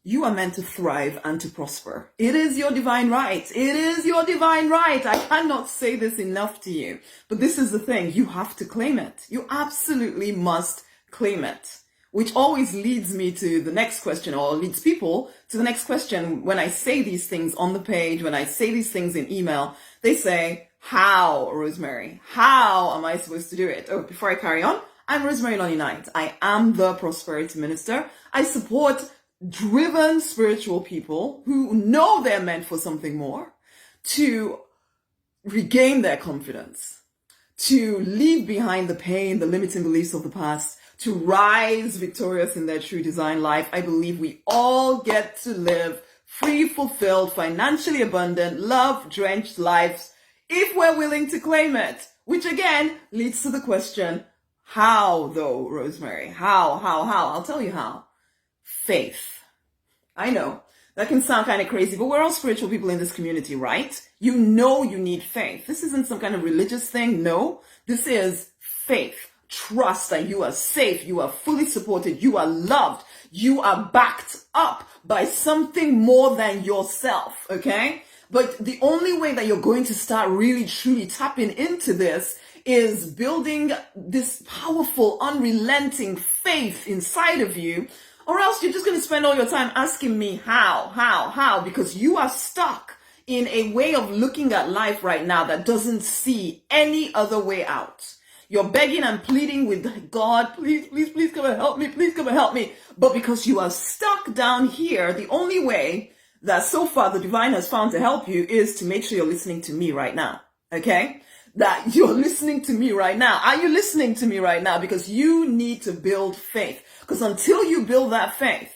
You are meant to thrive and to prosper. It is your divine right. It is your divine right. I cannot say this enough to you. But this is the thing. You have to claim it. You absolutely must claim it. Which always leads me to the next question, or leads people to the next question. When I say these things on the page, when I say these things in email, they say, how, Rosemary? How am I supposed to do it? Oh, before I carry on, I'm Rosemary Lonnie Knight. I am the Prosperity Minister. I support driven spiritual people who know they're meant for something more, to regain their confidence, to leave behind the pain, the limiting beliefs of the past, to rise victorious in their true design life. I believe we all get to live free, fulfilled, financially abundant, love-drenched lives if we're willing to claim it. Which again leads to the question, how though, Rosemary? How? I'll tell you how. Faith. I know that can sound kind of crazy, but we're all spiritual people in this community, right? You know you need faith. This isn't some kind of religious thing. No, this is faith. Trust that you are safe, you are fully supported, you are loved, you are backed up by something more than yourself, okay? But the only way that you're going to start really truly tapping into this is building this powerful, unrelenting faith inside of you, or else you're just going to spend all your time asking me how, because you are stuck in a way of looking at life right now that doesn't see any other way out. You're begging and pleading with God, please come and help me, please come and help me. But because you are stuck down here, the only way that so far the divine has found to help you is to make sure you're listening to me right now, okay? That you're listening to me right now. Are you listening to me right now? Because you need to build faith. Because until you build that faith,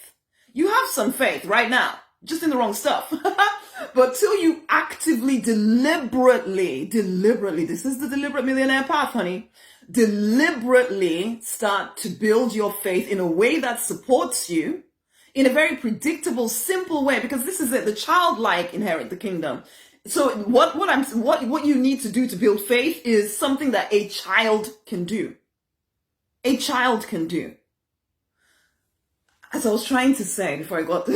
you have some faith right now, just in the wrong stuff. But till you actively, deliberately, this is the deliberate millionaire path, honey, deliberately start to build your faith in a way that supports you, in a very predictable, simple way, because this is it, the childlike inherit the kingdom. So what you need to do to build faith is something that a child can do. A child can do. As I was trying to say before I got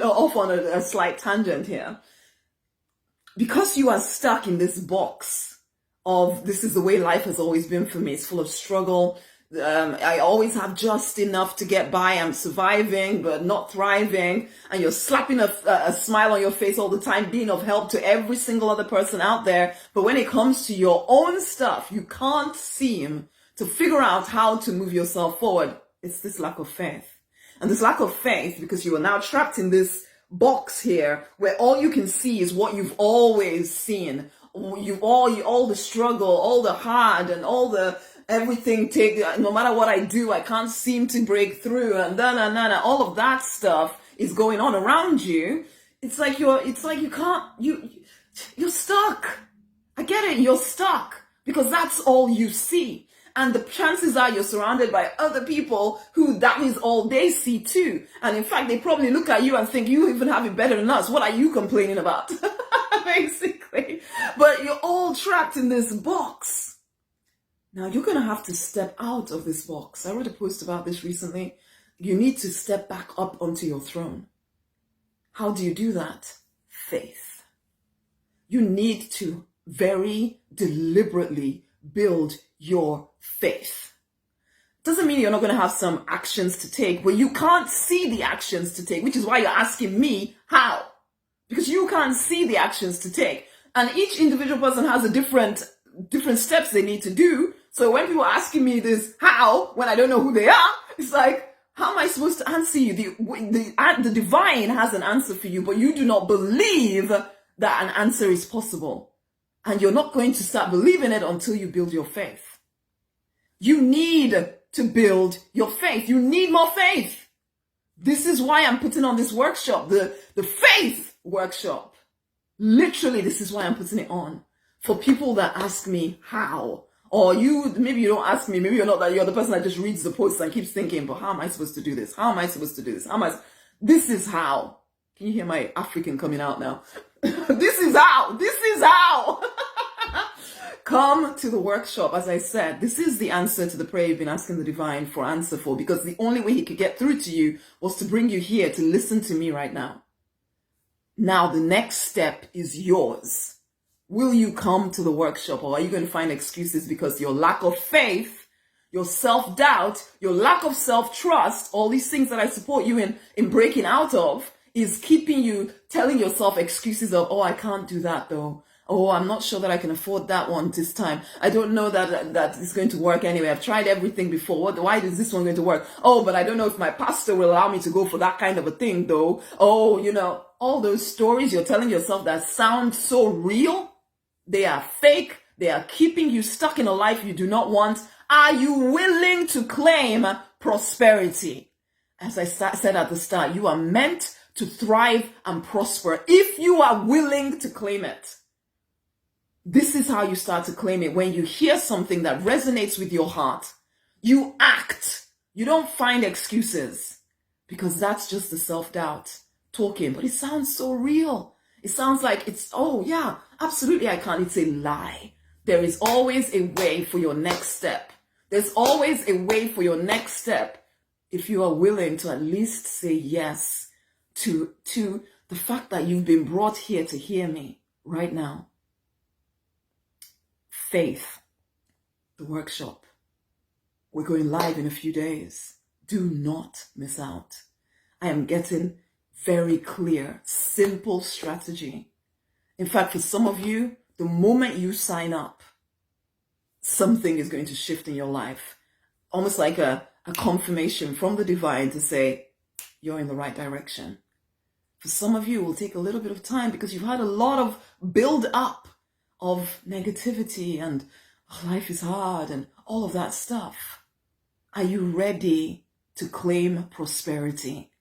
off on a slight tangent here, because you are stuck in this box of this is the way life has always been for me, it's full of struggle, I always have just enough to get by, I'm surviving but not thriving, and you're slapping a smile on your face all the time, being of help to every single other person out there, but when it comes to your own stuff, you can't seem to figure out how to move yourself forward. It's this lack of faith. And this lack of faith, because you are now trapped in this box here where all you can see is what you've always seen. All the struggle, all the hard, and all the everything no matter what I do, I can't seem to break through, and all of that stuff is going on around you. You're stuck. I get it, you're stuck because that's all you see. And the chances are you're surrounded by other people who that is all they see too. And in fact, they probably look at you and think, you even have it better than us. What are you complaining about? Basically. But you're all trapped in this box. Now you're going to have to step out of this box. I wrote a post about this recently. You need to step back up onto your throne. How do you do that? Faith. You need to very deliberately build your faith. Doesn't mean you're not going to have some actions to take, but you can't see the actions to take, which is why you're asking me how. Because you can't see the actions to take. And each individual person has a different steps they need to do. So when people are asking me this how, when I don't know who they are, it's like, how am I supposed to answer you? The divine has an answer for you, but you do not believe that an answer is possible. And you're not going to start believing it until you build your faith. You need to build your faith. You need more faith. This is why I'm putting on this workshop, the faith workshop. Literally, this is why I'm putting it on. For people that ask me how. Or maybe you don't ask me, maybe you're the person that just reads the posts and keeps thinking, but how am I supposed to do this? How am I supposed to do this? This is how. Can you hear my African coming out now? This is how. Come to the workshop. As I said, this is the answer to the prayer you've been asking the divine for answer for, because the only way he could get through to you was to bring you here to listen to me right now. Now, the next step is yours. Will you come to the workshop, or are you going to find excuses because your lack of faith, your self-doubt, your lack of self-trust, all these things that I support you in breaking out of, is keeping you telling yourself excuses of, oh, I can't do that though. Oh, I'm not sure that I can afford that one this time. I don't know that it's going to work anyway. I've tried everything before. Why is this one going to work? Oh, but I don't know if my pastor will allow me to go for that kind of a thing though. Oh, all those stories you're telling yourself that sound so real, they are fake. They are keeping you stuck in a life you do not want. Are you willing to claim prosperity? As I said at the start, you are meant to thrive and prosper if you are willing to claim it. This is how you start to claim it. When you hear something that resonates with your heart, you act. You don't find excuses, because that's just the self-doubt talking. But it sounds so real. It sounds like it's, oh yeah, absolutely I can't. It's a lie. There is always a way for your next step. There's always a way for your next step if you are willing to at least say yes to the fact that you've been brought here to hear me right now. Faith, the workshop. We're going live in a few days. Do not miss out. I am getting very clear, simple strategy. In fact, for some of you, the moment you sign up, something is going to shift in your life. Almost like a confirmation from the divine to say, you're in the right direction. For some of you, it will take a little bit of time because you've had a lot of build up of negativity and life is hard and all of that stuff. Are you ready to claim prosperity?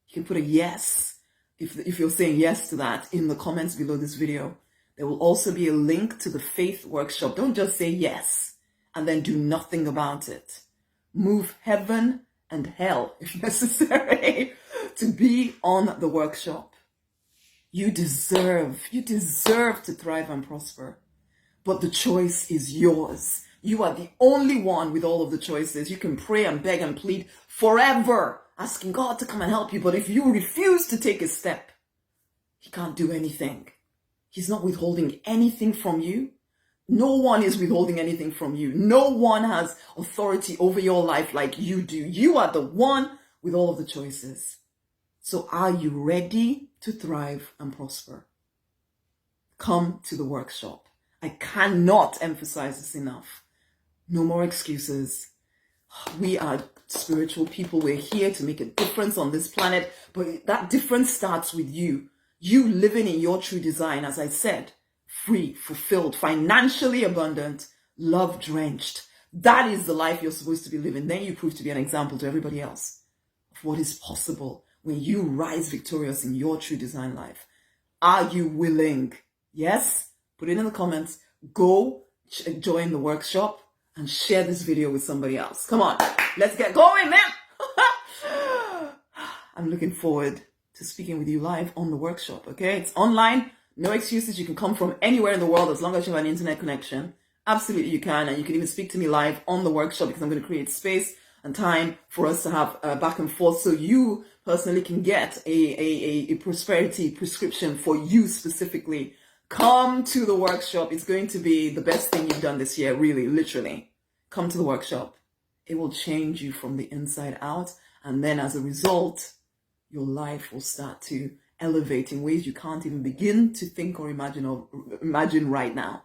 You can put a yes if you're saying yes to that in the comments below this video. There will also be a link to the faith workshop. Don't just say yes and then do nothing about it. Move heaven and hell if necessary to be on the workshop. You deserve to thrive and prosper. But the choice is yours. You are the only one with all of the choices. You can pray and beg and plead forever, asking God to come and help you. But if you refuse to take a step, he can't do anything. He's not withholding anything from you. No one is withholding anything from you. No one has authority over your life like you do. You are the one with all of the choices. So are you ready to thrive and prosper? Come to the workshop. I cannot emphasize this enough. No more excuses. We are spiritual people. We're here to make a difference on this planet, but that difference starts with you. You living in your true design, as I said, free, fulfilled, financially abundant, love drenched. That is the life you're supposed to be living. Then you prove to be an example to everybody else of what is possible when you rise victorious in your true design life. Are you willing? Yes? Put it in the comments. Go join the workshop and share this video with somebody else. Come on, let's get going, man. I'm looking forward to speaking with you live on the workshop, okay? It's online, no excuses. You can come from anywhere in the world as long as you have an internet connection. Absolutely you can, and you can even speak to me live on the workshop because I'm going to create space and time for us to have back and forth so you personally can get a prosperity prescription for you specifically. Come to the workshop. It's going to be the best thing you've done this year, really, literally. Come to the workshop. It will change you from the inside out, and then as a result, your life will start to elevate in ways you can't even begin to think or imagine right now.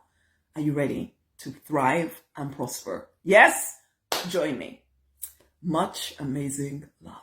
Are you ready to thrive and prosper? Yes? Join me. Much amazing love.